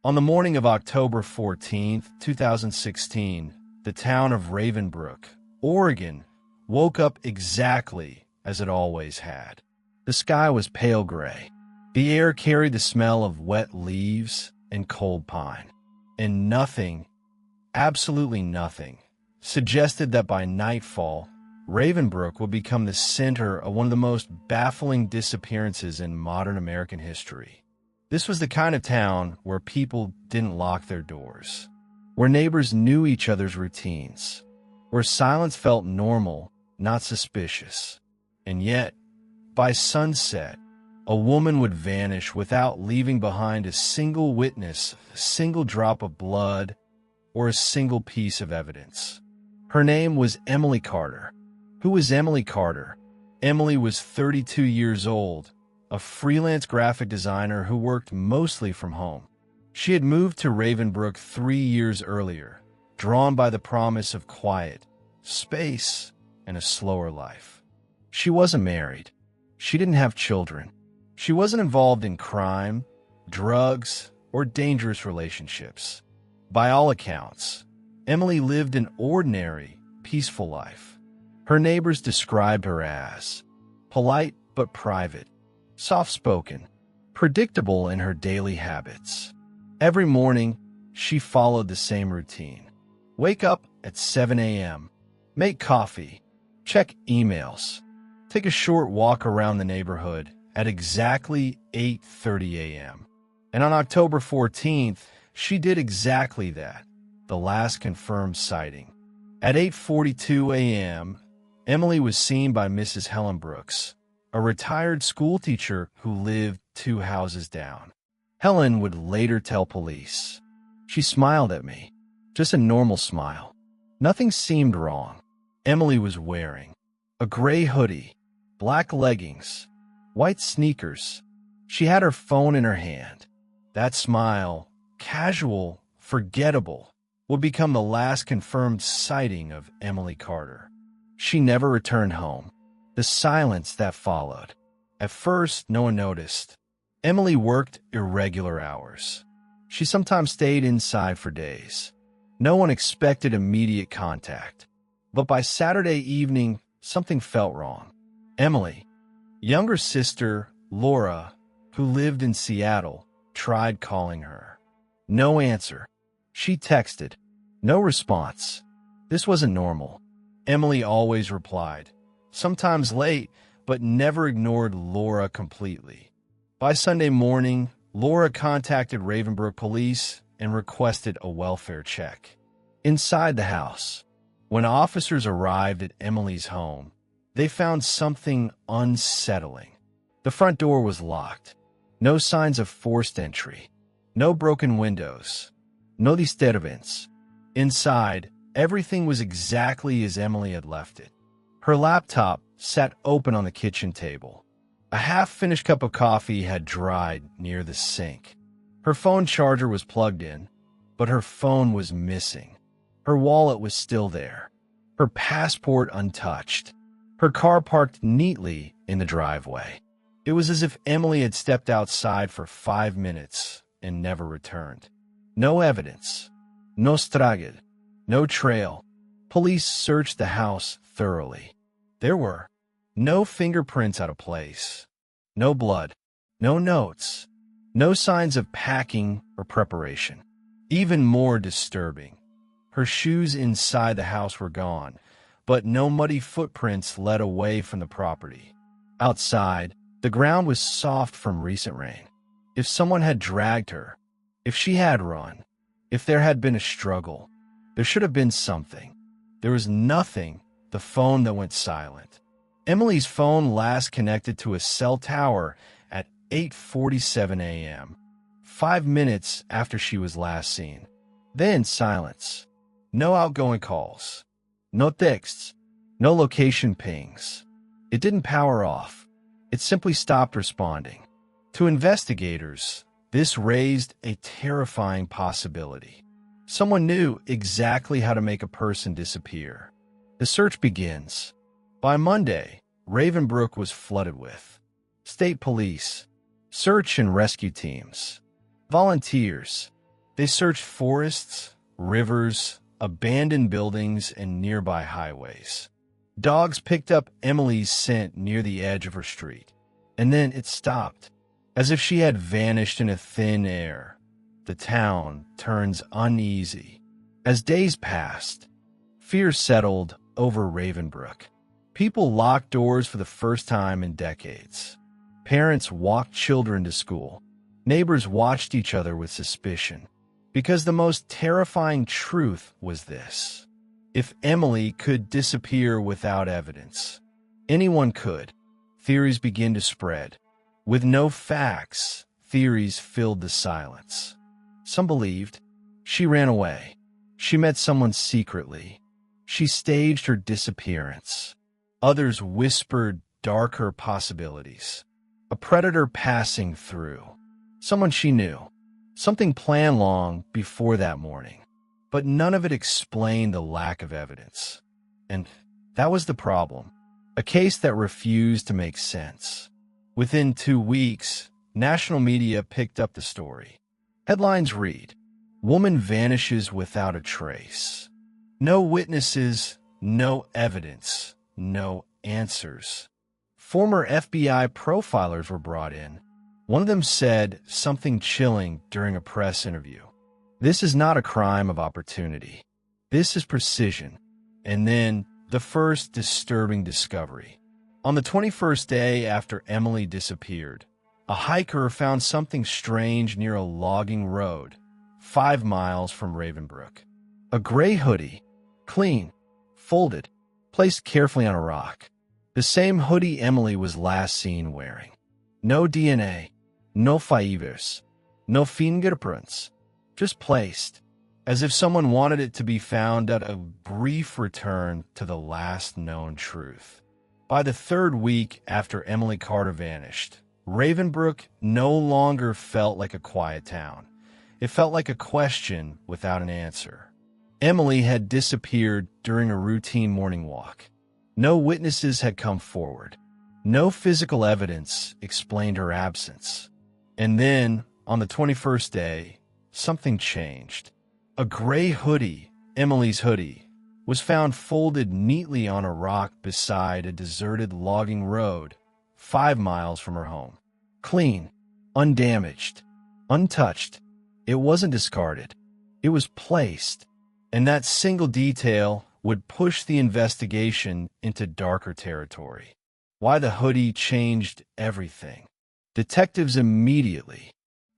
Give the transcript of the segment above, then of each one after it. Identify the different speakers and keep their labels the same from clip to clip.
Speaker 1: On the morning of October 14th, 2016, the town of Ravenbrook, Oregon, woke up exactly as it always had. The sky was pale gray. The air carried the smell of wet leaves and cold pine. And nothing, absolutely nothing, suggested that by nightfall, Ravenbrook would become the center of one of the most baffling disappearances in modern American history. This was the kind of town where people didn't lock their doors, where neighbors knew each other's routines, where silence felt normal, not suspicious. And yet, by sunset, a woman would vanish without leaving behind a single witness, a single drop of blood, or a single piece of evidence. Her name was Emily Carter. Who was Emily Carter? Emily was 32 years old, a freelance graphic designer who worked mostly from home. She had moved to Ravenbrook 3 years earlier, drawn by the promise of quiet, space, and a slower life. She wasn't married. She didn't have children. She wasn't involved in crime, drugs, or dangerous relationships. By all accounts, Emily lived an ordinary, peaceful life. Her neighbors described her as polite but private, soft-spoken, predictable in her daily habits. Every morning, she followed the same routine. Wake up at 7 a.m., make coffee, check emails, take a short walk around the neighborhood at exactly 8:30 a.m. And on October 14th, she did exactly that, the last confirmed sighting. At 8:42 a.m., Emily was seen by Mrs. Helen Brooks, a retired schoolteacher who lived 2 houses down. Helen would later tell police. She smiled at me, just a normal smile. Nothing seemed wrong. Emily was wearing a gray hoodie, black leggings, white sneakers. She had her phone in her hand. That smile, casual, forgettable, would become the last confirmed sighting of Emily Carter. She never returned home. The silence that followed. At first, no one noticed. Emily worked irregular hours. She sometimes stayed inside for days. No one expected immediate contact. But by Saturday evening, something felt wrong. Emily, younger sister Laura, who lived in Seattle, tried calling her. No answer. She texted. No response. This wasn't normal. Emily always replied, sometimes late, but never ignored Laura completely. By Sunday morning, Laura contacted Ravenbrook police and requested a welfare check. Inside the house, when officers arrived at Emily's home, they found something unsettling. The front door was locked. No signs of forced entry. No broken windows. No disturbance. Inside, everything was exactly as Emily had left it. Her laptop sat open on the kitchen table. A half-finished cup of coffee had dried near the sink. Her phone charger was plugged in, but her phone was missing. Her wallet was still there. Her passport untouched. Her car parked neatly in the driveway. It was as if Emily had stepped outside for 5 minutes and never returned. No evidence. No straged. No trail. Police searched the house thoroughly. There were no fingerprints out of place. No blood. No notes. No signs of packing or preparation. Even more disturbing, her shoes inside the house were gone, but no muddy footprints led away from the property. Outside, the ground was soft from recent rain. If someone had dragged her, if she had run, if there had been a struggle, there should have been something. There was nothing. The phone that went silent. Emily's phone last connected to a cell tower at 8:47 a.m., 5 minutes after she was last seen. Then silence. No outgoing calls. No texts. No location pings. It didn't power off. It simply stopped responding. To investigators, this raised a terrifying possibility. Someone knew exactly how to make a person disappear. The search begins. By Monday, Ravenbrook was flooded with state police, search and rescue teams, volunteers, They searched forests, rivers, abandoned buildings, and nearby highways. Dogs picked up Emily's scent near the edge of her street, and then it stopped, as if she had vanished in a thin air. The town turns uneasy. As days passed, fear settled over Ravenbrook. People locked doors for the first time in decades. Parents walked children to school. Neighbors watched each other with suspicion. Because the most terrifying truth was this: if Emily could disappear without evidence, anyone could. Theories began to spread. With no facts, theories filled the silence. Some believed she ran away. She met someone secretly. She staged her disappearance. Others whispered darker possibilities. A predator passing through. Someone she knew. Something planned long before that morning. But none of it explained the lack of evidence. And that was the problem. A case that refused to make sense. Within 2 weeks, national media picked up the story. Headlines read, "Woman vanishes without a trace." No witnesses, no evidence, no answers. Former FBI profilers were brought in. One of them said something chilling during a press interview. "This is not a crime of opportunity. This is precision." And then the first disturbing discovery. On the 21st day after Emily disappeared, a hiker found something strange near a logging road, 5 miles from Ravenbrook. A gray hoodie, clean, folded, placed carefully on a rock. The same hoodie Emily was last seen wearing. No DNA, no fibers, no fingerprints, just placed, as if someone wanted it to be found at a brief return to the last known truth. By the 3rd week after Emily Carter vanished, Ravenbrook no longer felt like a quiet town. It felt like a question without an answer. Emily had disappeared during a routine morning walk. No witnesses had come forward. No physical evidence explained her absence. And then, on the 21st day, something changed. A gray hoodie, Emily's hoodie, was found folded neatly on a rock beside a deserted logging road 5 miles from her home. Clean, undamaged, untouched. It wasn't discarded. It was placed. And that single detail would push the investigation into darker territory. Why the hoodie changed everything. Detectives immediately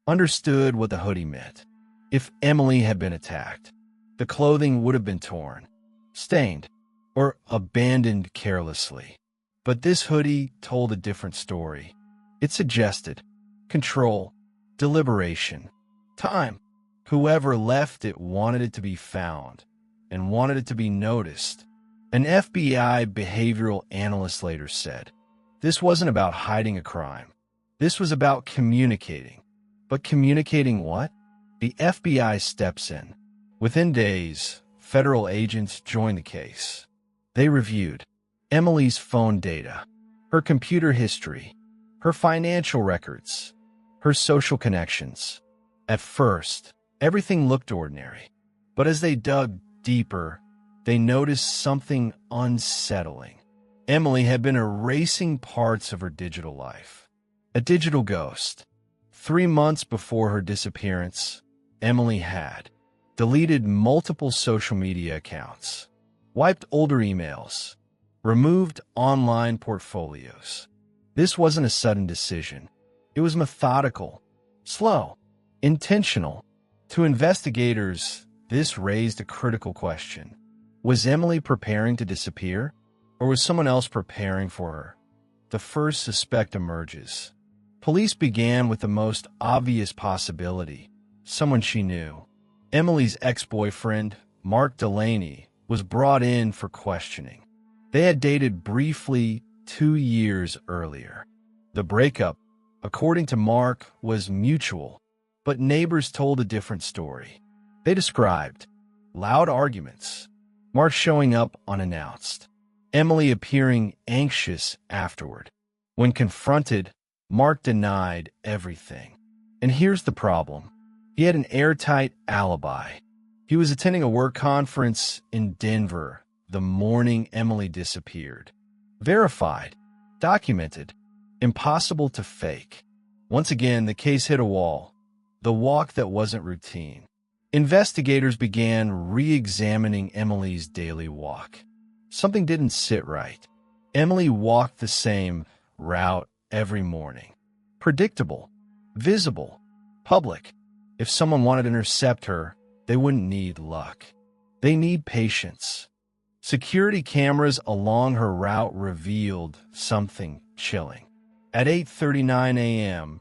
Speaker 1: understood what the hoodie meant. If Emily had been attacked, the clothing would have been torn, stained, or abandoned carelessly. But this hoodie told a different story. It suggested control, deliberation, time. Whoever left it wanted it to be found and wanted it to be noticed. An FBI behavioral analyst later said, "This wasn't about hiding a crime. This was about communicating." But communicating what? The FBI steps in. Within days, federal agents joined the case. They reviewed Emily's phone data, her computer history, her financial records, her social connections. At first, everything looked ordinary. But as they dug deeper, they noticed something unsettling. Emily had been erasing parts of her digital life. A digital ghost. 3 months before her disappearance, Emily had deleted multiple social media accounts, wiped older emails, removed online portfolios. This wasn't a sudden decision. It was methodical, slow, intentional. To investigators, this raised a critical question. Was Emily preparing to disappear, or was someone else preparing for her? The first suspect emerges. Police began with the most obvious possibility, someone she knew. Emily's ex-boyfriend, Mark Delaney, was brought in for questioning. They had dated briefly 2 years earlier. The breakup, according to Mark, was mutual, but neighbors told a different story. They described loud arguments, Mark showing up unannounced, Emily appearing anxious afterward. When confronted, Mark denied everything. And here's the problem. He had an airtight alibi. He was attending a work conference in Denver the morning Emily disappeared. Verified, documented, impossible to fake. Once again, the case hit a wall, the walk that wasn't routine. Investigators began re-examining Emily's daily walk. Something didn't sit right. Emily walked the same route every morning. Predictable, visible, public. If someone wanted to intercept her, they wouldn't need luck. They need patience. Security cameras along her route revealed something chilling. At 8:39 a.m.,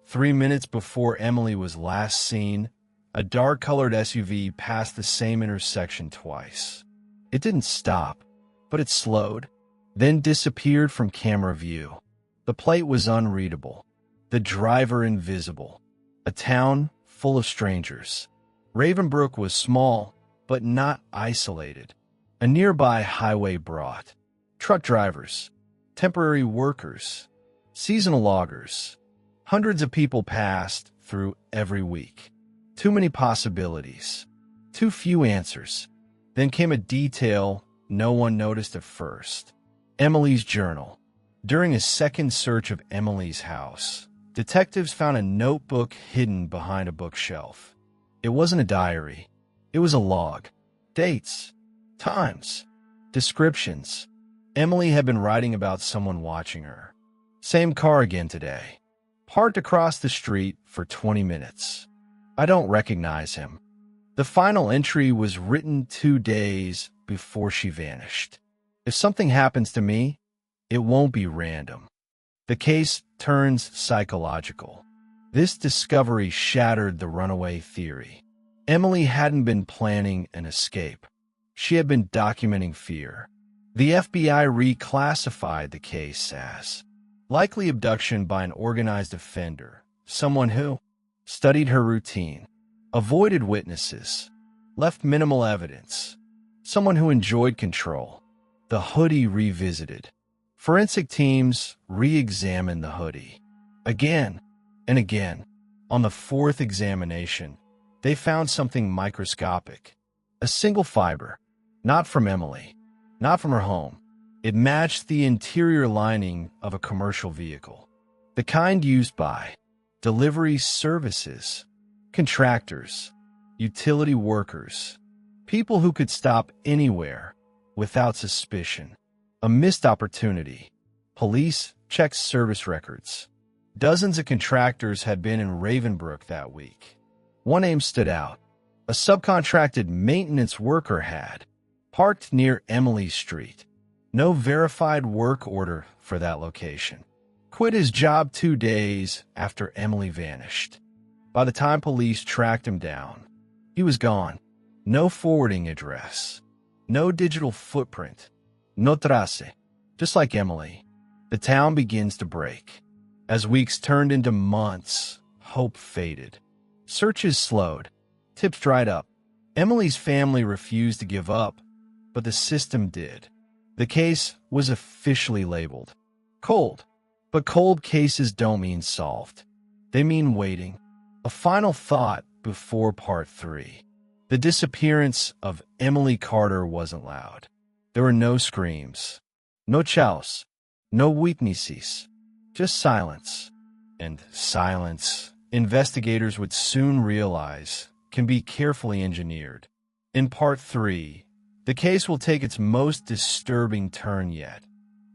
Speaker 1: 3 minutes before Emily was last seen, a dark-colored SUV passed the same intersection twice. It didn't stop, but it slowed, then disappeared from camera view. The plate was unreadable, the driver invisible. A town full of strangers. Ravenbrook was small, but not isolated. A nearby highway brought truck drivers, temporary workers, seasonal loggers. Hundreds of people passed through every week. Too many possibilities, too few answers. Then came a detail no one noticed at first. Emily's journal. During a second search of Emily's house, detectives found a notebook hidden behind a bookshelf. It wasn't a diary. It was a log. Dates, times, descriptions. Emily had been writing about someone watching her. Same car again today. Parked across the street for 20 minutes. I don't recognize him. The final entry was written 2 days before she vanished. If something happens to me, it won't be random. The case turns psychological. This discovery shattered the runaway theory. Emily hadn't been planning an escape. She had been documenting fear. The FBI reclassified the case as likely abduction by an organized offender, someone who studied her routine, avoided witnesses, left minimal evidence, someone who enjoyed control. The hoodie revisited. Forensic teams re-examined the hoodie. Again and again. On the 4th examination, they found something microscopic. A single fiber. Not from Emily. Not from her home. It matched the interior lining of a commercial vehicle. The kind used by delivery services, contractors, utility workers, people who could stop anywhere without suspicion. A missed opportunity. Police checked service records. Dozens of contractors had been in Ravenbrook that week. One name stood out. A subcontracted maintenance worker had parked near Emily Street. No verified work order for that location. Quit his job 2 days after Emily vanished. By the time police tracked him down, he was gone. No forwarding address. No digital footprint. No trace. Just like Emily, the town begins to break. As weeks turned into months, hope faded. Searches slowed. Tips dried up. Emily's family refused to give up, but the system did. The case was officially labeled cold. But cold cases don't mean solved. They mean waiting. A final thought before part 3. The disappearance of Emily Carter wasn't loud. There were no screams, no chows, no witnesses, just silence. And silence, investigators would soon realize, can be carefully engineered. In part 3, the case will take its most disturbing turn yet,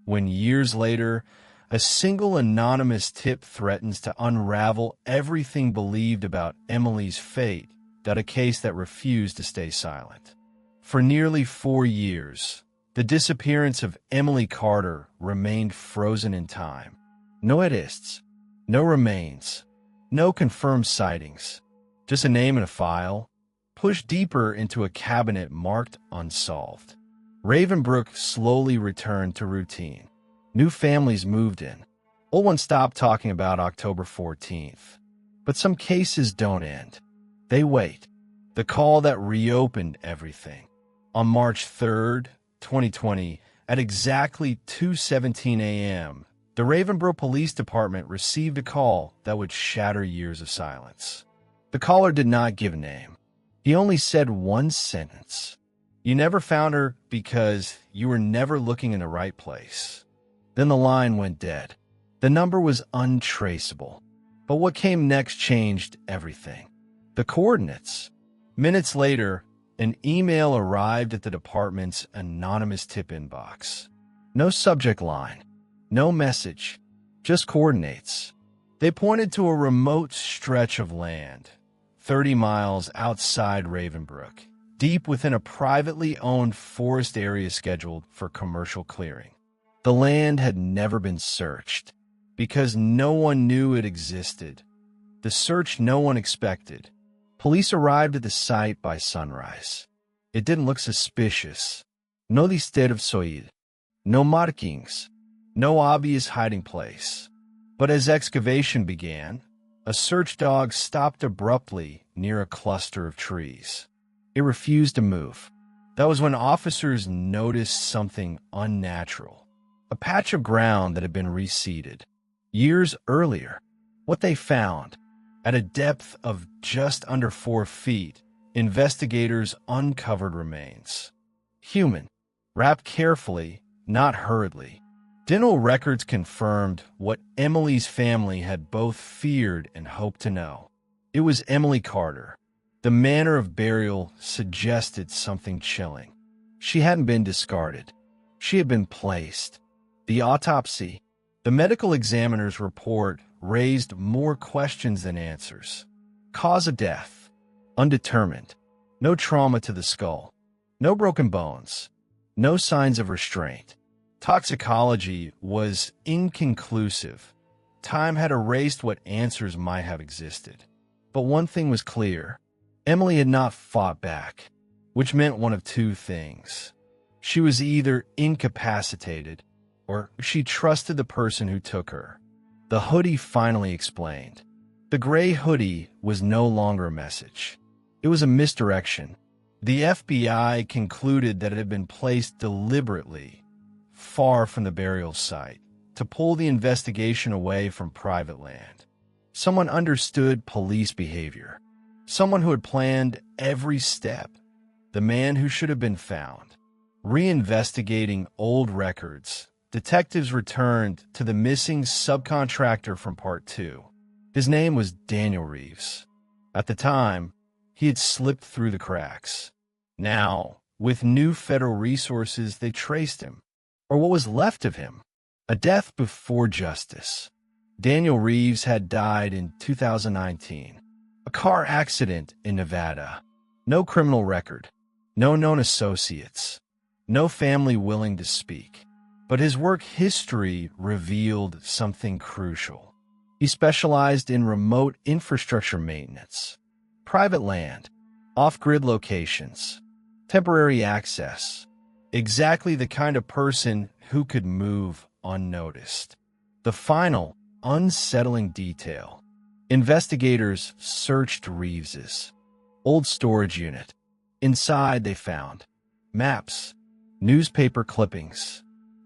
Speaker 1: when years later, a single anonymous tip threatens to unravel everything believed about Emily's fate, a case that refused to stay silent. For nearly 4 years, the disappearance of Emily Carter remained frozen in time. No arrests, no remains, no confirmed sightings, just a name in a file, pushed deeper into a cabinet marked Unsolved. Ravenbrook slowly returned to routine. New families moved in. Old ones stopped talking about October 14th. But some cases don't end. They wait. The call that reopened everything. On March 3rd, 2020, at exactly 2:17 a.m., the Ravenbrook Police Department received a call that would shatter years of silence. The caller did not give a name. He only said one sentence. You never found her because you were never looking in the right place. Then the line went dead. The number was untraceable. But what came next changed everything. The coordinates. Minutes later, an email arrived at the department's anonymous tip inbox. No subject line, no message, just coordinates. They pointed to a remote stretch of land, 30 miles outside Ravenbrook, deep within a privately owned forest area scheduled for commercial clearing. The land had never been searched because no one knew it existed. The search no one expected. Police arrived at the site by sunrise. It didn't look suspicious. No listed of soid. No markings. No obvious hiding place. But as excavation began, a search dog stopped abruptly near a cluster of trees. It refused to move. That was when officers noticed something unnatural. A patch of ground that had been reseeded. Years earlier, what they found, at a depth of just under 4 feet, investigators uncovered remains. Human, wrapped carefully, not hurriedly. Dental records confirmed what Emily's family had both feared and hoped to know. It was Emily Carter. The manner of burial suggested something chilling. She hadn't been discarded. She had been placed. The autopsy, the medical examiner's report, raised more questions than answers. Cause of death, undetermined. No trauma to the skull. No broken bones. No signs of restraint. Toxicology was inconclusive. Time had erased what answers might have existed. But one thing was clear. Emily had not fought back, which meant one of two things. She was either incapacitated, or she trusted the person who took her. The hoodie finally explained. The gray hoodie was no longer a message. It was a misdirection. The FBI concluded that it had been placed deliberately, far from the burial site, to pull the investigation away from private land. Someone understood police behavior. Someone who had planned every step. The man who should have been found. Reinvestigating old records, detectives returned to the missing subcontractor from Part 2. His name was Daniel Reeves. At the time, he had slipped through the cracks. Now, with new federal resources, they traced him, or what was left of him. A death before justice. Daniel Reeves had died in 2019. A car accident in Nevada. No criminal record. No known associates. No family willing to speak. But his work history revealed something crucial. He specialized in remote infrastructure maintenance, private land, off-grid locations, temporary access. Exactly the kind of person who could move unnoticed. The final, unsettling detail. Investigators searched Reeves's old storage unit. Inside they found maps, newspaper clippings,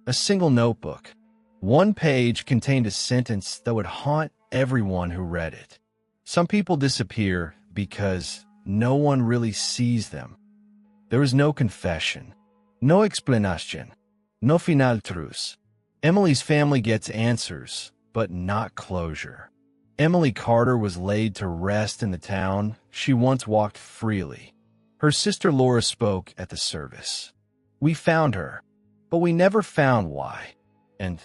Speaker 1: a single notebook. One page contained a sentence that would haunt everyone who read it. Some people disappear because no one really sees them. There was no confession, no explanation, no final truce. Emily's family gets answers, but not closure. Emily Carter was laid to rest in the town she once walked freely. Her sister Laura spoke at the service. We found her, but we never found why. And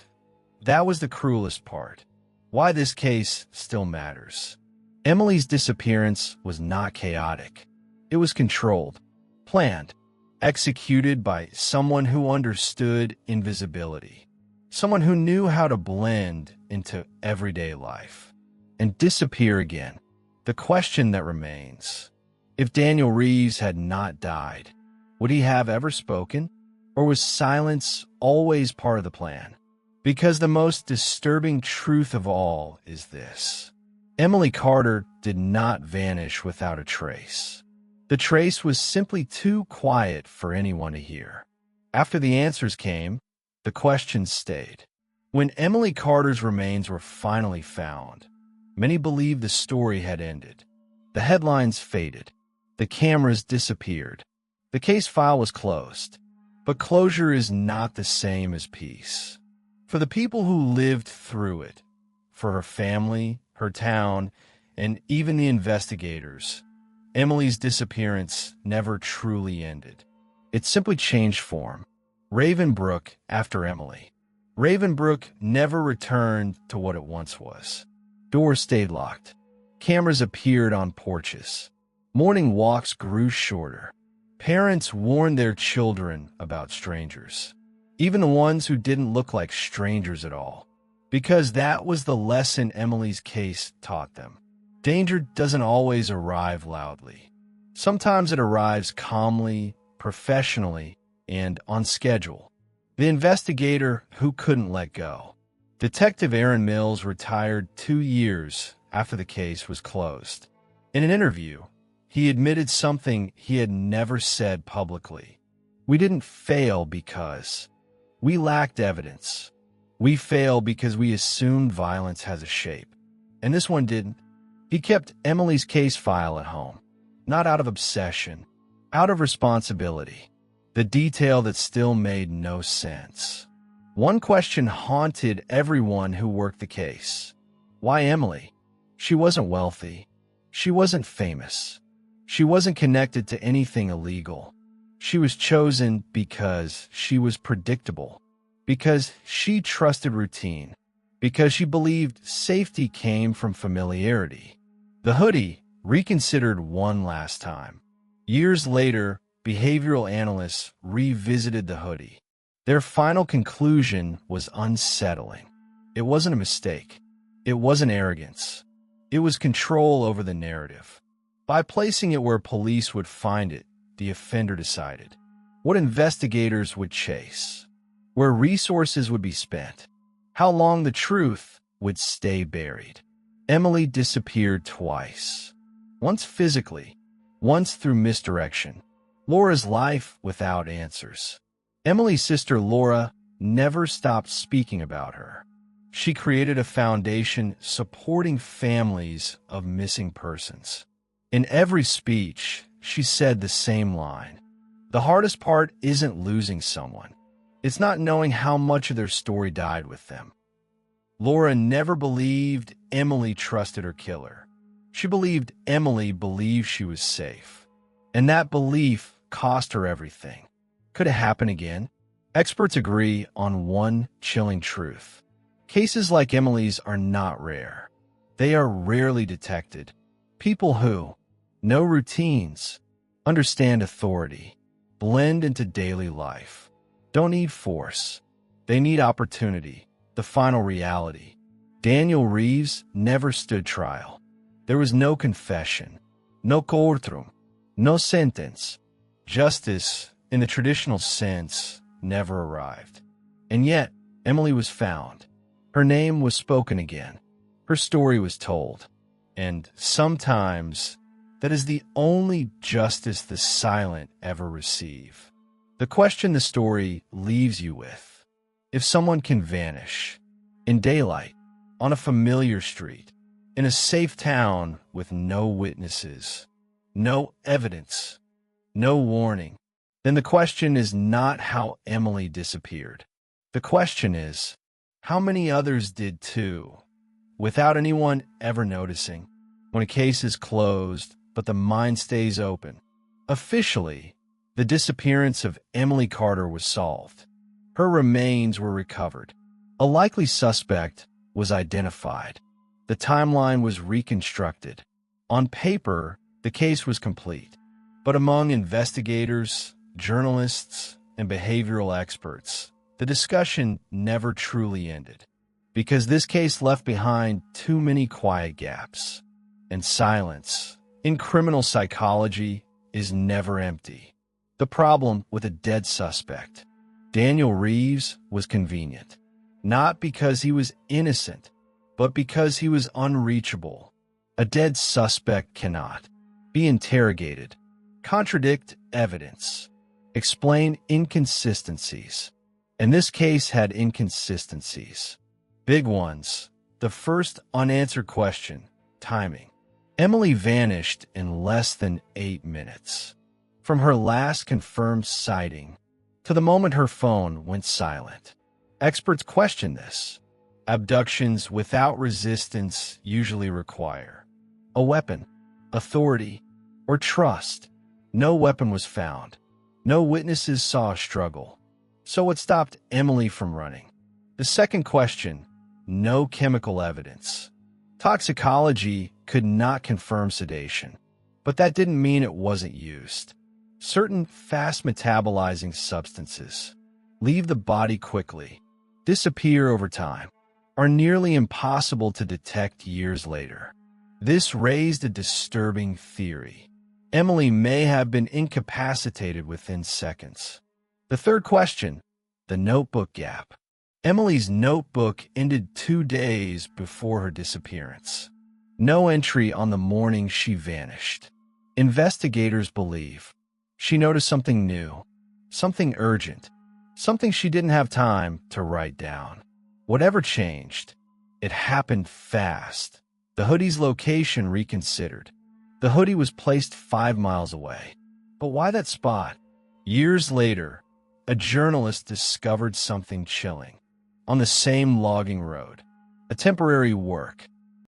Speaker 1: that was the cruelest part. Why this case still matters. Emily's disappearance was not chaotic. It was controlled, planned, executed by someone who understood invisibility. Someone who knew how to blend into everyday life and disappear again. The question that remains, if Daniel Reeves had not died, would he have ever spoken? Or was silence always part of the plan? Because the most disturbing truth of all is this. Emily Carter did not vanish without a trace. The trace was simply too quiet for anyone to hear. After the answers came, the questions stayed. When Emily Carter's remains were finally found, many believed the story had ended. The headlines faded. The cameras disappeared. The case file was closed. But closure is not the same as peace. For the people who lived through it, for her family, her town, and even the investigators, Emily's disappearance never truly ended. It simply changed form. Ravenbrook after Emily. Ravenbrook never returned to what it once was. Doors stayed locked. Cameras appeared on porches. Morning walks grew shorter. Parents warned their children about strangers, even the ones who didn't look like strangers at all, because that was the lesson Emily's case taught them. Danger doesn't always arrive loudly. Sometimes it arrives calmly, professionally, and on schedule. The investigator who couldn't let go. Detective Aaron Mills retired 2 years after the case was closed. In an interview, he admitted something he had never said publicly. We didn't fail because we lacked evidence. We failed because we assumed violence has a shape. And this one didn't. He kept Emily's case file at home, not out of obsession, out of responsibility. The detail that still made no sense. One question haunted everyone who worked the case. Why Emily? She wasn't wealthy. She wasn't famous. She wasn't connected to anything illegal. She was chosen because she was predictable, because she trusted routine, because she believed safety came from familiarity. The hoodie reconsidered one last time. Years later, behavioral analysts revisited the hoodie. Their final conclusion was unsettling. It wasn't a mistake. It wasn't arrogance. It was control over the narrative. By placing it where police would find it, the offender decided what investigators would chase, where resources would be spent, how long the truth would stay buried. Emily disappeared twice, once physically, once through misdirection. Laura's life without answers. Emily's sister Laura never stopped speaking about her. She created a foundation supporting families of missing persons. In every speech, she said the same line. The hardest part isn't losing someone. It's not knowing how much of their story died with them. Laura never believed Emily trusted her killer. She believed Emily believed she was safe. And that belief cost her everything. Could it happen again? Experts agree on one chilling truth. Cases like Emily's are not rare. They are rarely detected. People who know routines, understand authority, blend into daily life, don't need force. They need opportunity, the final reality. Daniel Reeves never stood trial. There was no confession, no courtroom, no sentence. Justice, in the traditional sense, never arrived. And yet, Emily was found. Her name was spoken again. Her story was told. And sometimes, that is the only justice the silent ever receive. The question the story leaves you with: if someone can vanish, in daylight, on a familiar street, in a safe town with no witnesses, no evidence, no warning, then the question is not how Emily disappeared. The question is, how many others did too, without anyone ever noticing? When a case is closed, but the mind stays open. Officially, the disappearance of Emily Carter was solved. Her remains were recovered. A likely suspect was identified. The timeline was reconstructed. On paper, the case was complete. But among investigators, journalists, and behavioral experts, the discussion never truly ended. Because this case left behind too many quiet gaps. And silence, in criminal psychology, is never empty. The problem with a dead suspect, Daniel Reeves, was convenient. Not because he was innocent, but because he was unreachable. A dead suspect cannot be interrogated, contradict evidence, explain inconsistencies. And this case had inconsistencies. Big ones. The first unanswered question, timing. Emily vanished in less than 8 minutes. From her last confirmed sighting to the moment her phone went silent. Experts question this. Abductions without resistance usually require a weapon, authority, or trust. No weapon was found. No witnesses saw a struggle. So what stopped Emily from running? The second question, no chemical evidence. Toxicology could not confirm sedation, but that didn't mean it wasn't used. Certain fast-metabolizing substances leave the body quickly, disappear over time, are nearly impossible to detect years later. This raised a disturbing theory. Emily may have been incapacitated within seconds. The third question, the notebook gap. Emily's notebook ended 2 days before her disappearance. No entry on the morning she vanished. Investigators believe she noticed something new, something urgent, something she didn't have time to write down. Whatever changed, it happened fast. The hoodie's location reconsidered. The hoodie was placed 5 miles away. But why that spot? Years later, a journalist discovered something chilling. On the same logging road, a temporary work,